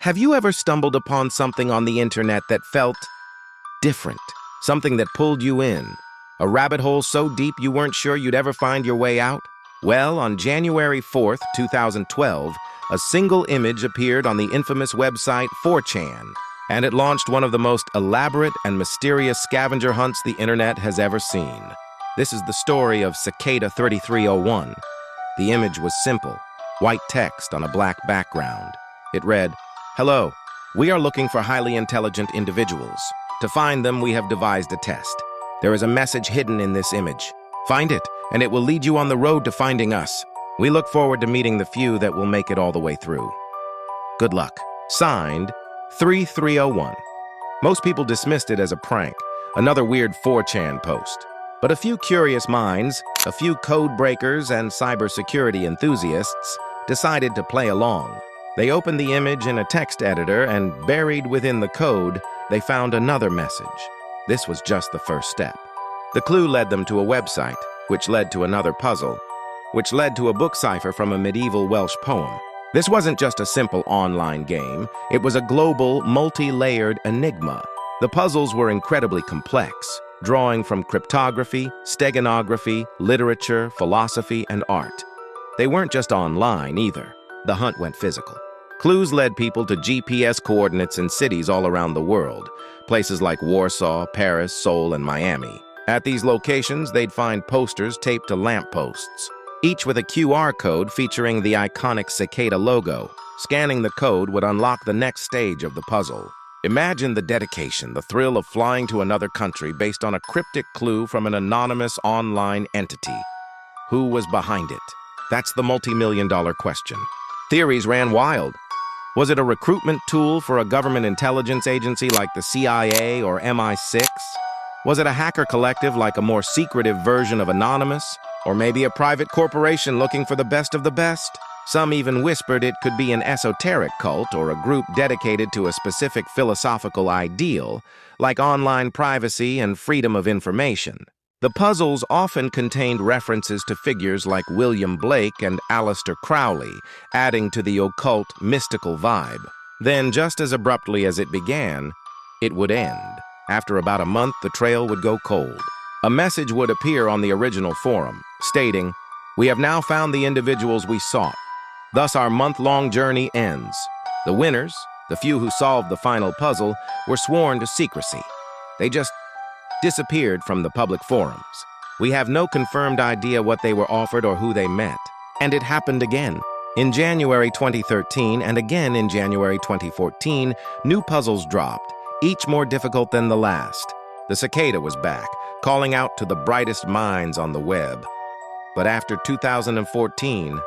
Have you ever stumbled upon something on the internet that felt different? Something that pulled you in? A rabbit hole so deep you weren't sure you'd ever find your way out? Well, on January 4th, 2012, a single image appeared on the infamous website 4chan, and it launched one of the most elaborate and mysterious scavenger hunts the internet has ever seen. This is the story of Cicada 3301. The image was simple, white text on a black background. It read, "Hello, we are looking for highly intelligent individuals. To find them, we have devised a test. There is a message hidden in this image. Find it, and it will lead you on the road to finding us. We look forward to meeting the few that will make it all the way through. Good luck." Signed, 3301. Most people dismissed it as a prank, another weird 4chan post. But a few curious minds, a few code breakers, and cybersecurity enthusiasts decided to play along. They opened the image in a text editor, and buried within the code, they found another message. This was just the first step. The clue led them to a website, which led to another puzzle, which led to a book cipher from a medieval Welsh poem. This wasn't just a simple online game, it was a global, multi-layered enigma. The puzzles were incredibly complex, drawing from cryptography, steganography, literature, philosophy, and art. They weren't just online either. The hunt went physical. Clues led people to GPS coordinates in cities all around the world, places like Warsaw, Paris, Seoul, and Miami. At these locations, they'd find posters taped to lampposts, each with a QR code featuring the iconic Cicada logo. Scanning the code would unlock the next stage of the puzzle. Imagine the dedication, the thrill of flying to another country based on a cryptic clue from an anonymous online entity. Who was behind it? That's the multi-million-dollar question. Theories ran wild. Was it a recruitment tool for a government intelligence agency like the CIA or MI6? Was it a hacker collective like a more secretive version of Anonymous? Or maybe a private corporation looking for the best of the best? Some even whispered it could be an esoteric cult or a group dedicated to a specific philosophical ideal, like online privacy and freedom of information. The puzzles often contained references to figures like William Blake and Aleister Crowley, adding to the occult, mystical vibe. Then, just as abruptly as it began, it would end. After about a month, the trail would go cold. A message would appear on the original forum, stating, "We have now found the individuals we sought. Thus, our month-long journey ends." The winners, the few who solved the final puzzle, were sworn to secrecy. They just disappeared from the public forums. We have no confirmed idea what they were offered or who they met. And it happened again. In January 2013 and again in January 2014, new puzzles dropped, each more difficult than the last. The Cicada was back, calling out to the brightest minds on the web. But after 2014,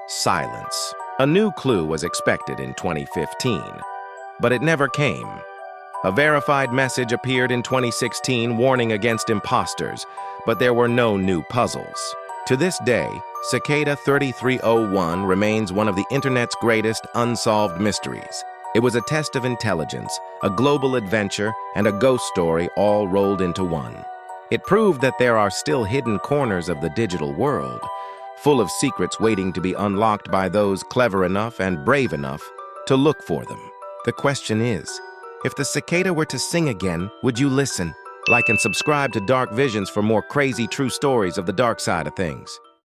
silence. A new clue was expected in 2015, but it never came. A verified message appeared in 2016 warning against imposters, but there were no new puzzles. To this day, Cicada 3301 remains one of the internet's greatest unsolved mysteries. It was a test of intelligence, a global adventure, and a ghost story all rolled into one. It proved that there are still hidden corners of the digital world, full of secrets waiting to be unlocked by those clever enough and brave enough to look for them. The question is, if the Cicada were to sing again, would you listen? Like and subscribe to Dark Visions for more crazy true stories of the dark side of things.